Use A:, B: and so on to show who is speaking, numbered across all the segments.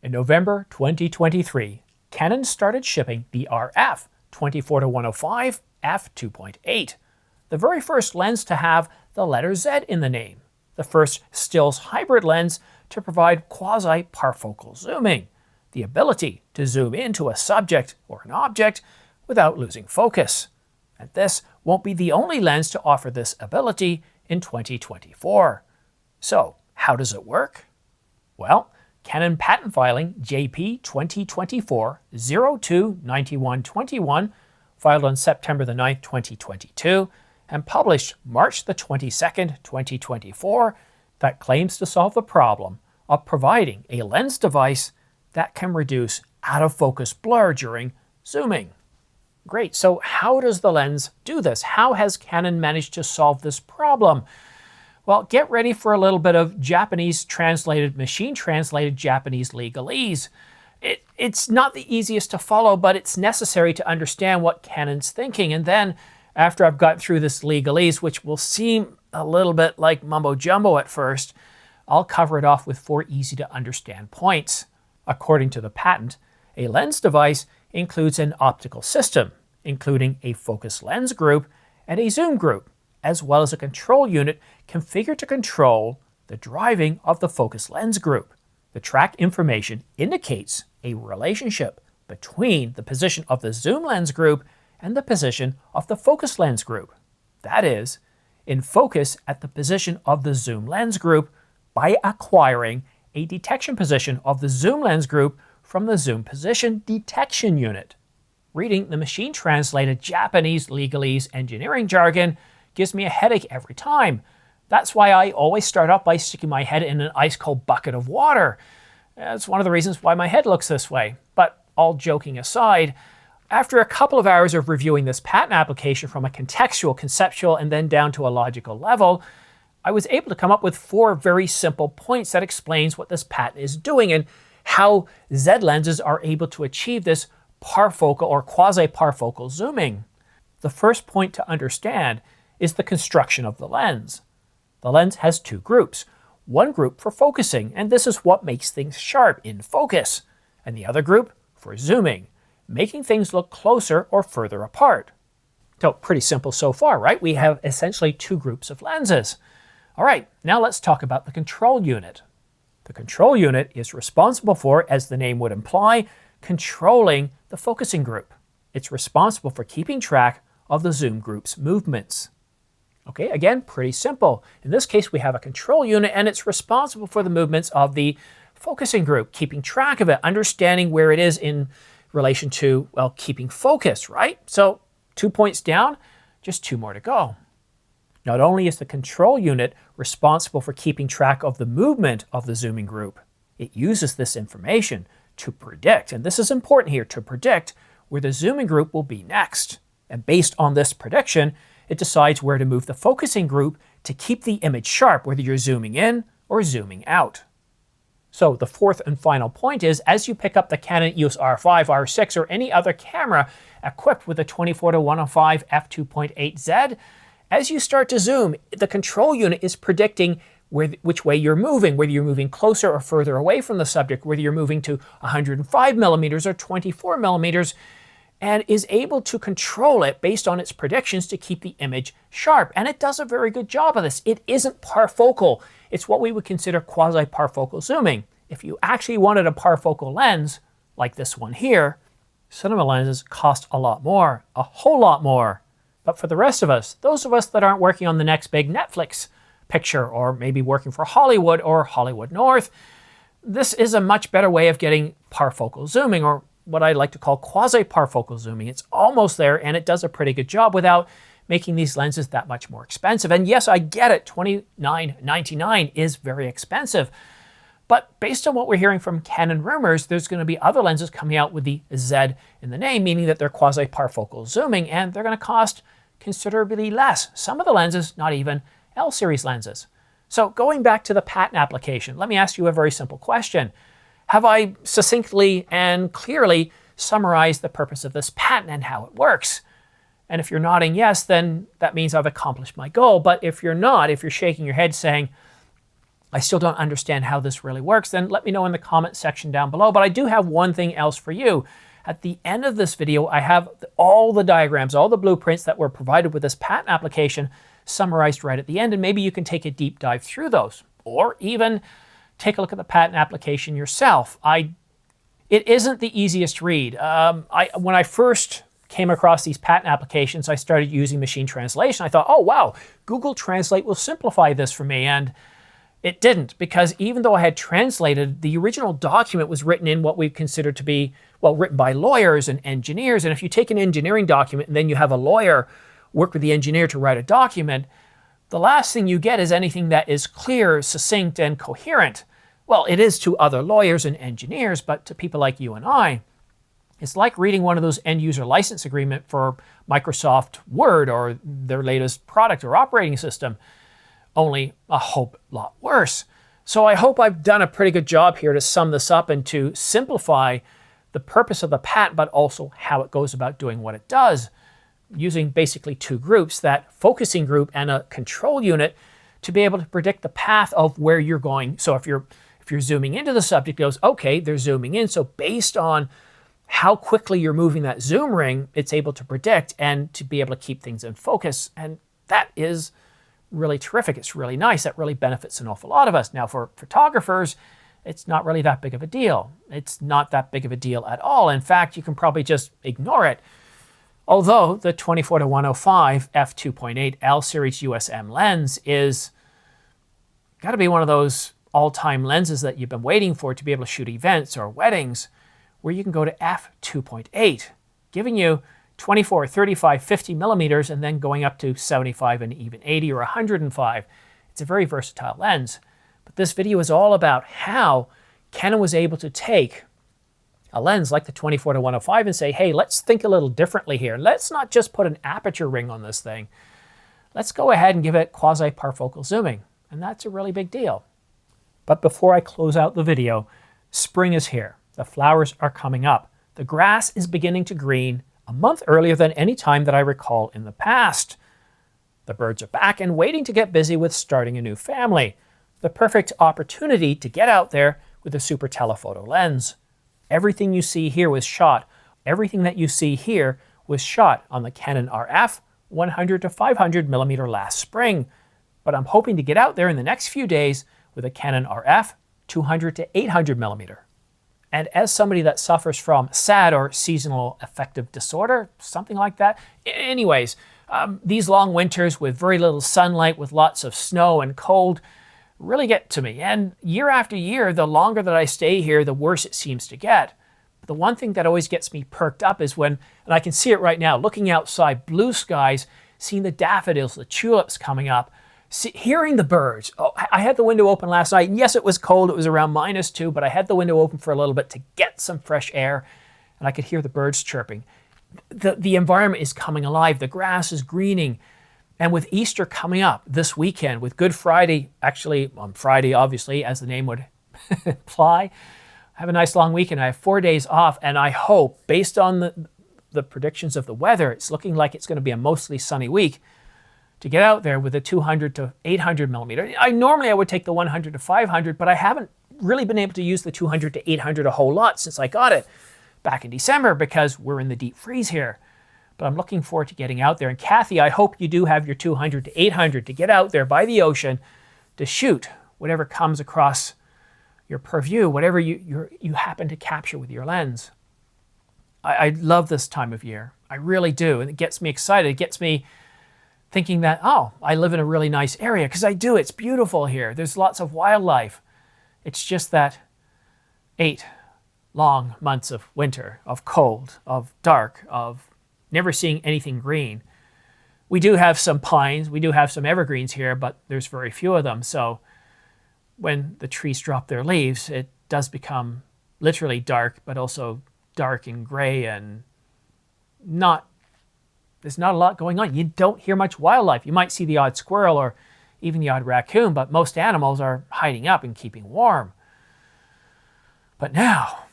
A: In November 2023, Canon started shipping the RF 24-105 f2.8, the very first lens to have the letter Z in the name, the first stills hybrid lens to provide quasi-parfocal zooming, the ability to zoom into a subject or an object without losing focus. And this won't be the only lens to offer this ability in 2024. So, how does it work? Well, Canon patent filing JP 2024-02-9121, filed on September the 9th, 2022, and published March the 22nd, 2024, that claims to solve the problem of providing a lens device that can reduce out-of-focus blur during zooming. Great, so how does the lens do this? How has Canon managed to solve this problem? Well, get ready for a little bit of machine-translated Japanese legalese. It's not the easiest to follow, but it's necessary to understand what Canon's thinking. And then, after I've got through this legalese, which will seem a little bit like mumbo-jumbo at first, I'll cover it off with 4 easy-to-understand points. According to the patent, a lens device includes an optical system, including a focus lens group and a zoom group, as well as a control unit configured to control the driving of the focus lens group. The track information indicates a relationship between the position of the zoom lens group and the position of the focus lens group. That is, in focus at the position of the zoom lens group by acquiring a detection position of the zoom lens group from the zoom position detection unit. Reading the machine-translated Japanese legalese engineering jargon gives me a headache every time. That's why I always start off by sticking my head in an ice-cold bucket of water. That's one of the reasons why my head looks this way. But all joking aside, after a couple of hours of reviewing this patent application from a contextual, conceptual, and then down to a logical level, I was able to come up with 4 very simple points that explains what this patent is doing and how Z lenses are able to achieve this parfocal or quasi-parfocal zooming. The first point to understand is the construction of the lens. The lens has 2 groups. One group for focusing, and this is what makes things sharp in focus, and the other group for zooming, making things look closer or further apart. So pretty simple so far, right? We have essentially 2 groups of lenses. All right, now let's talk about the control unit. The control unit is responsible for, as the name would imply, controlling the focusing group. It's responsible for keeping track of the zoom group's movements. Okay, again, pretty simple. In this case, we have a control unit, and it's responsible for the movements of the focusing group, keeping track of it, understanding where it is in relation to, well, keeping focus, right? So 2 points down, just 2 more to go. Not only is the control unit responsible for keeping track of the movement of the zooming group, it uses this information to predict, and this is important here, to predict where the zooming group will be next. And based on this prediction, it decides where to move the focusing group to keep the image sharp, whether you're zooming in or zooming out. So the 4th and final point is, as you pick up the Canon EOS R5, R6, or any other camera equipped with a 24-105 f2.8Z, as you start to zoom, the control unit is predicting which way you're moving, whether you're moving closer or further away from the subject, whether you're moving to 105 millimeters or 24 millimeters, and is able to control it based on its predictions to keep the image sharp. And it does a very good job of this. It isn't parfocal. It's what we would consider quasi-parfocal zooming. If you actually wanted a parfocal lens, like this one here, cinema lenses cost a lot more, a whole lot more. But for the rest of us, those of us that aren't working on the next big Netflix picture, or maybe working for Hollywood or Hollywood North, this is a much better way of getting parfocal zooming, or what I like to call quasi-parfocal zooming. It's almost there, and it does a pretty good job without making these lenses that much more expensive. And yes, I get it, $29.99 is very expensive. But based on what we're hearing from Canon rumors, there's going to be other lenses coming out with the Z in the name, meaning that they're quasi-parfocal zooming, and they're going to cost considerably less. Some of the lenses, not even L-series lenses. So going back to the patent application, let me ask you a very simple question. Have I succinctly and clearly summarized the purpose of this patent and how it works? And if you're nodding yes, then that means I've accomplished my goal. But if you're not, if you're shaking your head saying, I still don't understand how this really works, then let me know in the comment section down below. But I do have one thing else for you. At the end of this video, I have all the diagrams, all the blueprints that were provided with this patent application summarized right at the end, and maybe you can take a deep dive through those, or even take a look at the patent application yourself. It isn't the easiest read. When I first came across these patent applications, I started using machine translation. I thought, oh wow, Google Translate will simplify this for me, and it didn't, because even though I had translated, the original document was written in what we consider to be, well, written by lawyers and engineers. And if you take an engineering document and then you have a lawyer work with the engineer to write a document, the last thing you get is anything that is clear, succinct, and coherent. Well, it is to other lawyers and engineers, but to people like you and I, it's like reading one of those end-user license agreement for Microsoft Word or their latest product or operating system, only a whole lot worse. So I hope I've done a pretty good job here to sum this up and to simplify the purpose of the patent, but also how it goes about doing what it does, using basically two groups, that focusing group and a control unit, to be able to predict the path of where you're going. So if you're zooming into the subject, it goes, okay, they're zooming in. So based on how quickly you're moving that zoom ring, it's able to predict and to be able to keep things in focus. And that is really terrific. It's really nice. That really benefits an awful lot of us. Now, for photographers, it's not really that big of a deal. It's not that big of a deal at all. In fact, you can probably just ignore it. Although the 24-105 f2.8 L series USM lens is got to be one of those all-time lenses that you've been waiting for to be able to shoot events or weddings, where you can go to f2.8, giving you 24, 35, 50 millimeters, and then going up to 75 and even 80 or 105. It's a very versatile lens. But this video is all about how Canon was able to take a lens like the 24-105 and say, hey, let's think a little differently here. Let's not just put an aperture ring on this thing. Let's go ahead and give it quasi-parfocal zooming. And that's a really big deal. But before I close out the video, spring is here. The flowers are coming up. The grass is beginning to green a month earlier than any time that I recall in the past. The birds are back and waiting to get busy with starting a new family. The perfect opportunity to get out there with a super telephoto lens. Everything you see here was shot. Everything that you see here was shot on the Canon RF 100 to 500 millimeter last spring. But I'm hoping to get out there in the next few days with a Canon RF 200 to 800 millimeter. And as somebody that suffers from SAD, or seasonal affective disorder, something like that. Anyways, these long winters with very little sunlight, with lots of snow and cold, really get to me. And year after year, the longer that I stay here, the worse it seems to get. But the one thing that always gets me perked up is when, and I can see it right now, looking outside, blue skies, seeing the daffodils, the tulips coming up, hearing the birds. Oh, I had the window open last night, and yes, it was cold. It was around -2, but I had the window open for a little bit to get some fresh air, and I could hear the birds chirping. The environment is coming alive. The grass is greening. And with Easter coming up this weekend, with Good Friday, actually on Friday, obviously, as the name would imply, I have a nice long weekend. I have 4 days off, and I hope, based on the predictions of the weather, it's looking like it's going to be a mostly sunny week, to get out there with a 200 to 800 millimeter. Normally I would take the 100 to 500, but I haven't really been able to use the 200 to 800 a whole lot since I got it back in December, because we're in the deep freeze here. But I'm looking forward to getting out there. And Kathy, I hope you do have your 200 to 800 to get out there by the ocean to shoot whatever comes across your purview, whatever you happen to capture with your lens. I love this time of year. I really do. And it gets me excited. It gets me thinking that, oh, I live in a really nice area, because I do. It's beautiful here. There's lots of wildlife. It's just that 8 long months of winter, of cold, of dark, of never seeing anything green. We do have some pines, we do have some evergreens here, but there's very few of them. So when the trees drop their leaves, it does become literally dark, but also dark and gray, and there's not a lot going on. You don't hear much wildlife. You might see the odd squirrel or even the odd raccoon, but most animals are hiding up and keeping warm. But now,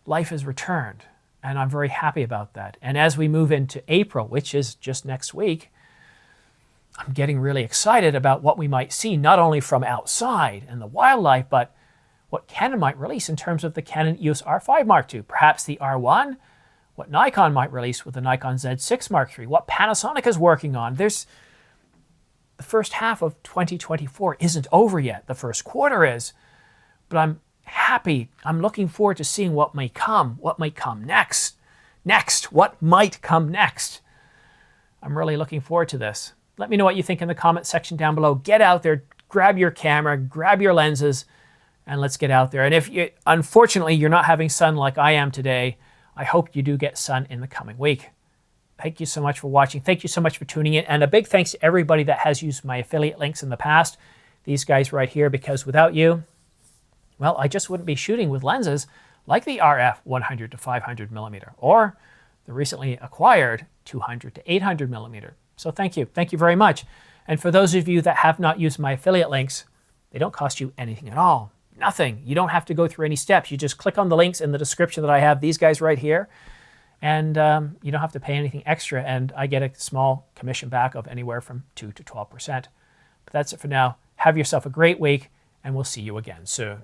A: life has returned, and I'm very happy about that. And as we move into April, which is just next week, I'm getting really excited about what we might see, not only from outside and the wildlife, but what Canon might release in terms of the Canon EOS R5 Mark II, perhaps the R1, what Nikon might release with the Nikon Z6 Mark III, what Panasonic is working on. The first half of 2024 isn't over yet. The first quarter is, but I'm happy. I'm looking forward to seeing what might come next. What might come next. I'm really looking forward to this. Let me know what you think in the comment section down below. Get out there, grab your camera, grab your lenses, and let's get out there. And unfortunately, you're not having sun like I am today, I hope you do get sun in the coming week. Thank you so much for watching. Thank you so much for tuning in. And a big thanks to everybody that has used my affiliate links in the past. These guys right here, because without you, well, I just wouldn't be shooting with lenses like the RF 100 to 500 millimeter or the recently acquired 200 to 800 millimeter. So thank you. Thank you very much. And for those of you that have not used my affiliate links, they don't cost you anything at all. Nothing. You don't have to go through any steps. You just click on the links in the description that I have, these guys right here, and you don't have to pay anything extra, and I get a small commission back of anywhere from 2 to 12%. But that's it for now. Have yourself a great week, and we'll see you again soon.